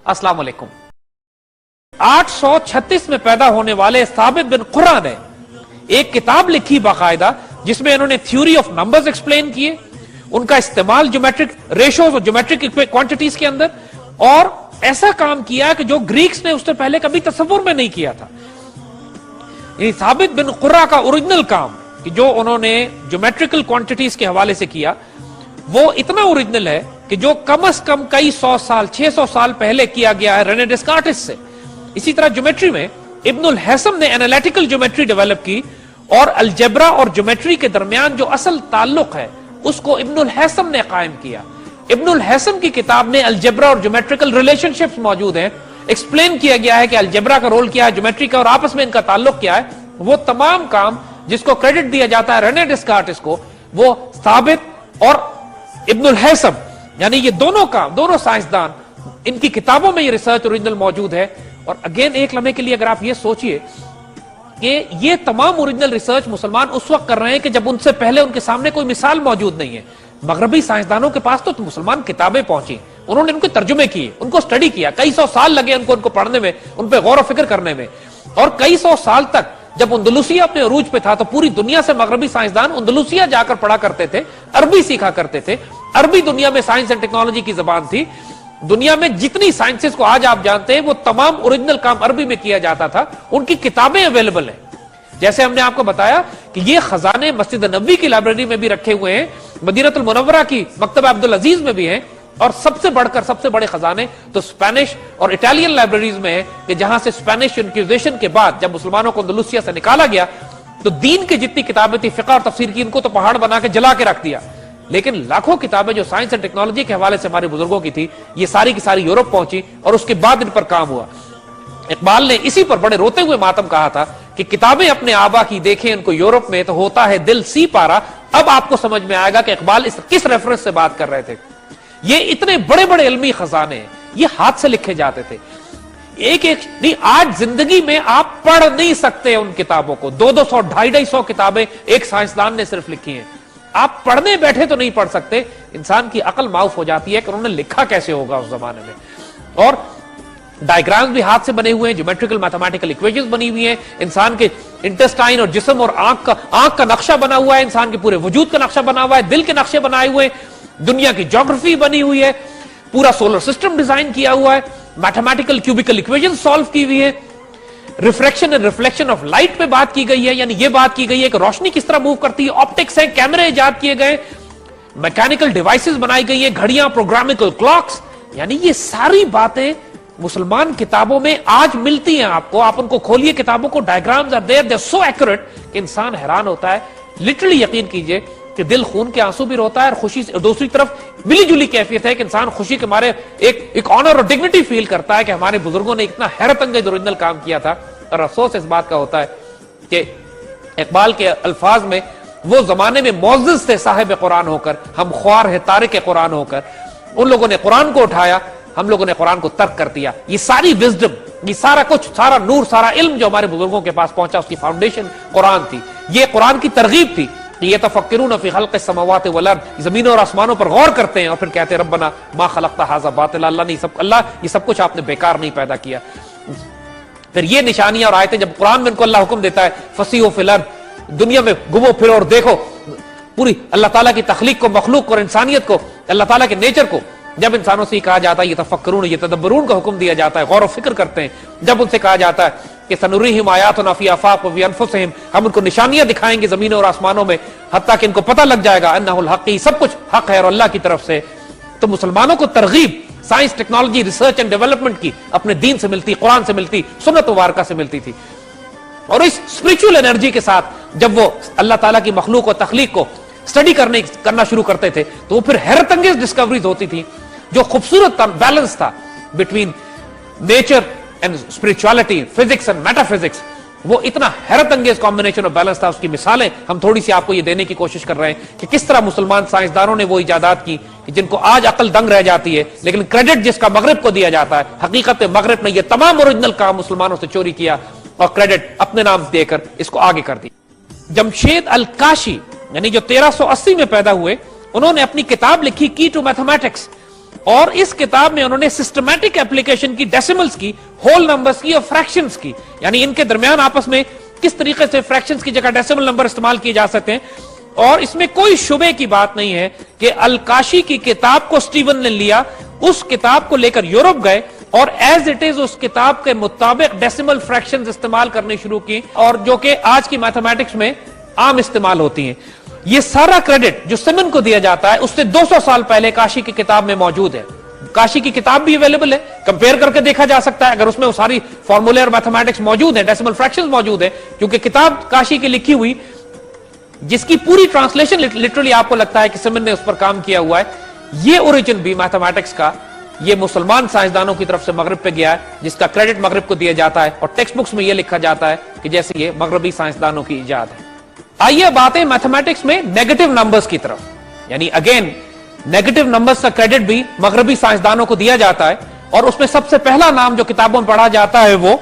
अस्सलाम वालेकुम। 836 में पैदा होने वाले साबित बिन कुर्रा ने एक किताब लिखी बाकायदा, जिसमें इन्होंने थ्योरी ऑफ नंबर्स एक्सप्लेन किए, उनका इस्तेमाल ज्योमेट्रिक रेशोज और ज्योमेट्रिक क्वांटिटीज के अंदर, और ऐसा काम किया कि जो ग्रीक्स ने उससे पहले कभी तसव्वुर में नहीं किया था। साबित बिन कुर्रा का ओरिजिनल काम कि जो उन्होंने ज्योमेट्रिकल क्वांटिटीज के हवाले से किया, वो इतना ओरिजिनल है कि जो कम से कम कई 100 साल 600 साल पहले किया गया है रेने डेस्कार्टिस से। इसी तरह ज्योमेट्री में इब्नुल हैसम ने एनालिटिकल ज्योमेट्री डेवलप की, और अलजेब्रा और ज्योमेट्री के दरमियान जो असल ताल्लुक है उसको इब्नुल हैसम ने कायम किया। इब्नुल हैसम की किताब में अलजेब्रा और ज्योमेट्रिकल रिलेशनशिप्स मौजूद हैं, एक्सप्लेन किया गया है कि अलजेब्रा का रोल क्या है, ज्योमेट्री का और आपस में इनका ताल्लुक क्या है। वो तमाम काम जिसको क्रेडिट दिया जाता है रेने डेस्कार्टिस को, वो साबित और इब्नुल हैसम, यानी ये दोनों काम, दोनों साइंसदान, इनकी किताबों में ये रिसर्च ओरिजिनल मौजूद है। और अगेन एक लम्हे के लिए अगर आप ये सोचिए कि ये तमाम ओरिजिनल रिसर्च मुसलमान उस वक्त कर रहे हैं कि जब उनसे पहले उनके सामने कोई मिसाल मौजूद नहीं है। मगरबी साइंसदानों के पास तो मुसलमान किताबें पहुंची, उन्होंने उनके तर्जुमे किए, उनको स्टडी किया, कई 100 साल लगे उनको पढ़ने में, उन पर गौर फिक्र करने में। और कई 100 साल तक जब अंदलुसिया अपने अरूज पे था तो पूरी दुनिया से मगरबी साइंसदान अंदलुसिया जाकर पढ़ा करते थे, अरबी सीखा करते थे। अरबी दुनिया में साइंस एंड टेक्नोलॉजी की जबान थी। दुनिया में जितनी साइंसेस को आज आप जानते हैं वो तमाम ओरिजिनल काम अरबी में किया जाता था। उनकी किताबें अवेलेबल हैं। जैसे हमने आपको बताया कि ये खजाने मस्जिद नबवी की लाइब्रेरी में भी रखे हुए हैं, मदीनतुल मुनव्वरा की मकतब अब्दुल अजीज में भी हैं, और सबसे बढ़कर सबसे बड़े खजाने तो स्पेनिश और इटालियन लाइब्रेरीज में है कि जहां से स्पेनिश इंक्विजिशन के बाद जब मुसलमानों को अंदलुसिया से निकाला गया तो दीन की जितनी किताबें थी, फिक़ह और तफसीर की, इनको तो पहाड़ बना के जला के रख दिया। लेकिन लाखों किताबें जो साइंस एंड टेक्नोलॉजी के हवाले से हमारे बुजुर्गों की थी, ये सारी की सारी यूरोप पहुंची और उसके बाद इन पर काम हुआ। इकबाल ने इसी पर बड़े रोते हुए मातम कहा था कि किताबें अपने आबा की देखें उनको यूरोप में तो होता है दिल सी पारा। अब आपको समझ में आएगा कि इकबाल इस किस रेफरेंस से बात कर रहे थे। ये इतने बड़े बड़े इल्मी खजाने हैं, ये हाथ से लिखे जाते थे, एक एक नहीं। आज जिंदगी में आप पढ़ नहीं सकते उन किताबों को। 200 250 किताबें एक साइंसदान ने सिर्फ लिखी हैं। आप पढ़ने बैठे तो नहीं पढ़ सकते। इंसान की अकल माउफ हो जाती है कि उन्होंने लिखा कैसे होगा उस जमाने में। और डायग्राम्स भी हाथ से बने हुए हैं, ज्योमेट्रिकल मैथमेटिकल इक्वेशंस बनी हुई हैं, इंसान के इंटेस्टाइन और जिस्म और आंख का नक्शा बना हुआ है, इंसान के पूरे वजूद का नक्शा बना हुआ है, दिल के नक्शे बनाए हुए, दुनिया की ज्योग्राफी बनी हुई है, पूरा सोलर सिस्टम डिजाइन किया हुआ है, मैथमेटिकल क्यूबिकल इक्वेशन सॉल्व की हुई है, refraction and reflection of light पे बात की गई है, यानी ये बात की गई है कि रोशनी किस तरह मूव करती है, ऑप्टिक्स है, कैमरे इजाद किए गए, मैकेनिकल डिवाइसेस बनाई गई है, घड़ियां, प्रोग्रामेबल क्लॉक्स, यानी ये सारी बातें मुसलमान किताबों में आज मिलती हैं आपको। आप उनको खोलिए किताबों को, diagrams are there, they are so accurate कि इंसान हैरान होता है। लिटरली यकीन कीजिए कि दिल खून के आंसू भी रोता है और खुशी से। दूसरी तरफ मिली जुली कैफियत है कि इंसान खुशी के मारे एक ऑनर और डिग्निटी फील करता है कि हमारे बुजुर्गों ने इतना हैरत अंगेज ओरिजिनल काम किया था। और अफसोस इस बात का होता है कि इकबाल के अल्फाज में वो जमाने में मौजूद थे साहिब कुरान होकर, हम ख्वार है तारिक कुरान होकर। उन लोगों ने कुरान को उठाया, हम लोगों ने कुरान को तर्क कर दिया। ये सारी विजडम, ये सारा कुछ, सारा नूर, सारा इल्म जो हमारे बुजुर्गों के पास पहुंचा, उसकी फाउंडेशन कुरान थी। ये कुरान की तरगीब थी। ये तफक्किरून फी खल्क़िस समावाति वल अर्द, जमीनों और आसमानों पर गौर करते हैं और फिर कहते हैं रब्बना मा खलक़्ता हाज़ा बातिला, अल्लाह ये सब कुछ आपने बेकार नहीं पैदा किया। फिर ये निशानियां और आयतें जब कुरान में इनको अल्लाह हुक्म देता है फसीहो फिल अर्द, दुनिया में घूमो फिरो और देखो पूरी अल्लाह ताला की तख्लीक को, मखलूक और इंसानियत को, अल्लाह ताला के नेचर को। जब इंसानों से कहा जाता है ये तफक्करून, ये तदब्बरून का हुक्म दिया जाता है, गौर व फिक्र करते हैं। जब उनसे कहा जाता है कि सनुरीहिम आयातुना फी आफाक़ व फी अनफुसिहिम, हम उनको निशानियां दिखाएंगे जमीनों और आसमानों में, हत्ता कि इनको पता लग जाएगा अन्नहुल हक़, सब कुछ हक है और अल्लाह की तरफ से। तो मुसलमानों को तरगीब science, technology, research and development की अपने दीन से मिलती, कुरान से मिलती, सुन्नत मुबारका से मिलती थी। और इस स्पिरिचुअल एनर्जी के साथ जब वो अल्लाह ताला की मखलूक और तख्लीक को स्टडी करना शुरू करते थे तो वो फिर हैरत अंगेज डिस्कवरीज होती थी। जो खूबसूरत बैलेंस था between nature and spirituality, physics and metaphysics, वो इतना हैरत अंगेज कॉम्बिनेशन ऑफ बैलेंस था। उसकी मिसालें हम थोड़ी सी आपको ये देने की कोशिश कर रहे हैं कि किस तरह मुसलमान साइंसदानों ने वो इजादात की कि जिनको आज अकल दंग रह जाती है, लेकिन क्रेडिट जिसका मगरिब को दिया जाता है, हकीकत में मगरिब ने ये तमाम ओरिजिनल काम मुसलमानों से चोरी किया और क्रेडिट अपने नाम देकर इसको आगे कर दी। जमशेद अल काशी यानी जो 1380 में पैदा हुए, उन्होंने अपनी किताब लिखी की टू मैथमेटिक्स। اور اس کتاب میں انہوں نے سسٹمیٹک اپلیکیشن کی، ڈیسیملز کی، ہول نمبرز کی اور فریکشنز کی، یعنی ان کے درمیان آپس میں کس طریقے سے فریکشنز کی جگہ ڈیسیمل نمبر استعمال کیے جا سکتے ہیں. اور اس میں کوئی شبے کی بات نہیں ہے کہ الکاشی کی کتاب کو سٹیون نے لیا، اس کتاب کو لے کر یورپ گئے اور ایز اٹ از اس کتاب کے مطابق ڈیسیمل فریکشنز استعمال کرنے شروع کی، اور جو کہ آج کی میتھمیٹکس میں عام استعمال ہوتی ہیں. یہ سارا کریڈٹ جو سیمن کو دیا جاتا ہے اس سے 200 سال پہلے کاشی کی کتاب میں موجود ہے. کاشی کی کتاب بھی اویلیبل ہے، کمپیئر کر کے دیکھا جا سکتا ہے، اگر اس میں وہ ساری فارمولے اور میتھمیٹکس موجود ہیں، ڈیسیمل فریکشنز موجود ہیں، کیونکہ کتاب کاشی کی لکھی ہوئی جس کی پوری ٹرانسلیشن لٹرلی آپ کو لگتا ہے کہ سیمن نے اس پر کام کیا ہوا ہے. یہ اوریجن بھی میتھمیٹکس کا یہ مسلمان سائنسدانوں کی طرف سے مغرب پہ گیا ہے، جس کا کریڈٹ مغرب کو دیا جاتا ہے، اور ٹیکسٹ بکس میں یہ لکھا جاتا ہے کہ جیسے یہ مغربی سائنسدانوں کی ایجاد ہے. آئیے اب آتے ہیں میتھمیٹکس میں نیگیٹو نمبرز کی طرف. یعنی اگین نیگیٹو نمبرز کا کریڈٹ بھی مغربی سائنسدانوں کو دیا جاتا ہے، اور اس میں سب سے پہلا نام جو کتابوں میں پڑھا جاتا ہے وہ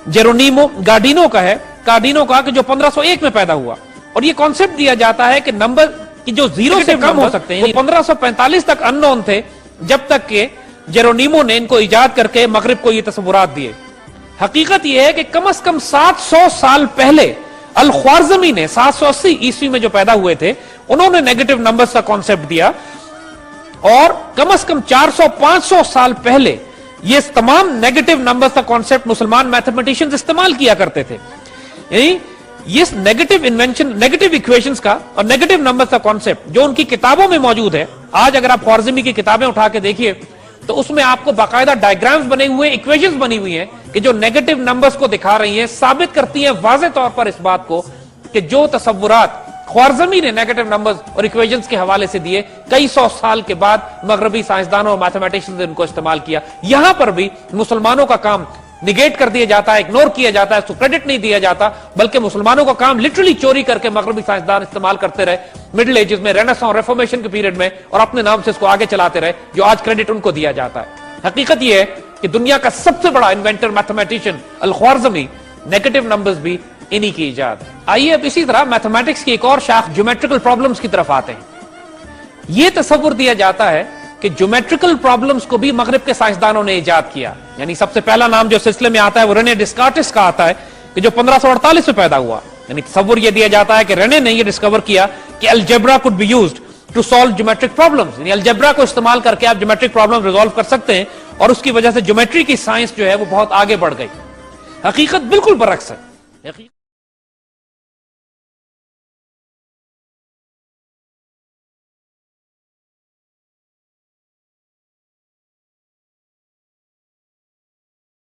جیرونیمو گارڈینو کا ہے. گارڈینو کا کہ جو 1501 میں پیدا ہوا، اور یہ کانسیپٹ دیا جاتا ہے کہ نمبر کی جو زیرو سے کم ہو سکتے ہیں، 1545 تک ان نون تھے، جب تک کہ جیرونیمو نے ان کو ایجاد کر کے مغرب کو یہ تصورات دیے. حقیقت یہ ہے کہ کم از کم 700 سال پہلے الخوارزمی نے 780 عیسوی میں جو پیدا ہوئے تھے، انہوں نے نیگیٹو نمبرز کا کانسیپٹ دیا، اور کم از کم 400-500 سال پہلے یہ تمام نیگیٹو نمبرز کا کانسیپٹ مسلمان میتھمیٹیشنز استعمال کیا کرتے تھے. یعنی یہ نیگیٹو انوینشن، نیگیٹو ایکویشنز کا اور نیگیٹو نمبرز کا کانسیپٹ جو ان کی کتابوں میں موجود ہے. آج اگر آپ خوارزمی کی کتابیں اٹھا کے دیکھیے تو اس میں آپ کو باقاعدہ ڈائیگرامز بنے ہوئے، ایکویشنز بنی ہوئی ہیں کہ جو نیگیٹو نمبرز کو دکھا رہی ہیں، ثابت کرتی ہیں واضح طور پر اس بات کو کہ جو تصورات خوارزمی نے نیگیٹو نمبرز اور ایکویشنز کے حوالے سے دیے، کئی سو سال کے بعد مغربی سائنسدانوں اور میتھمیٹیشنز نے ان کو استعمال کیا. یہاں پر بھی مسلمانوں کا کام نگیٹ کر دیا جاتا ہے، اگنور کیا جاتا ہے، اس کو کریڈٹ نہیں دیا جاتا، بلکہ مسلمانوں کا کام لٹرلی چوری کر کے مغربی سائنسدان استعمال کرتے رہے مڈل ایجز میں، رینیسانس، ریفارمیشن کے پیریڈ میں، اور اپنے نام سے اس کو آگے چلاتے رہے، جو آج کریڈٹ ان کو دیا جاتا ہے. حقیقت یہ ہے کہ دنیا کا سب سے بڑا انوینٹر میتھمیٹیشین الخوارزمی، نیگیٹو نمبرز بھی انہی کی ایجاد ہے. آئیے اب اسی طرح میتھمیٹکس کی ایک اور شاخ جیومیٹریکل پرابلمز کی طرف آتے ہیں. یہ تصور دیا جاتا ہے کہ جیومیٹریکل پرابلمز کو بھی مغرب کے سائنسدانوں نے ایجاد کیا. یعنی سب سے پہلا نام جو سلسلے میں آتا ہے وہ رینے ڈسکارٹس کا آتا ہے کہ جو 1548 میں پیدا ہوا. یعنی تصور یہ دیا جاتا ہے کہ رینے نے یہ ڈسکور کیا کہ algebra could be used to solve geometric problems. یعنی الجبرا کو استعمال کر کے آپ جیومیٹرک پرابلم ریزالو کر سکتے ہیں، اور اس کی وجہ سے جیومیٹری کی سائنس جو ہے وہ بہت آگے بڑھ گئی. حقیقت بالکل برعکس ہے.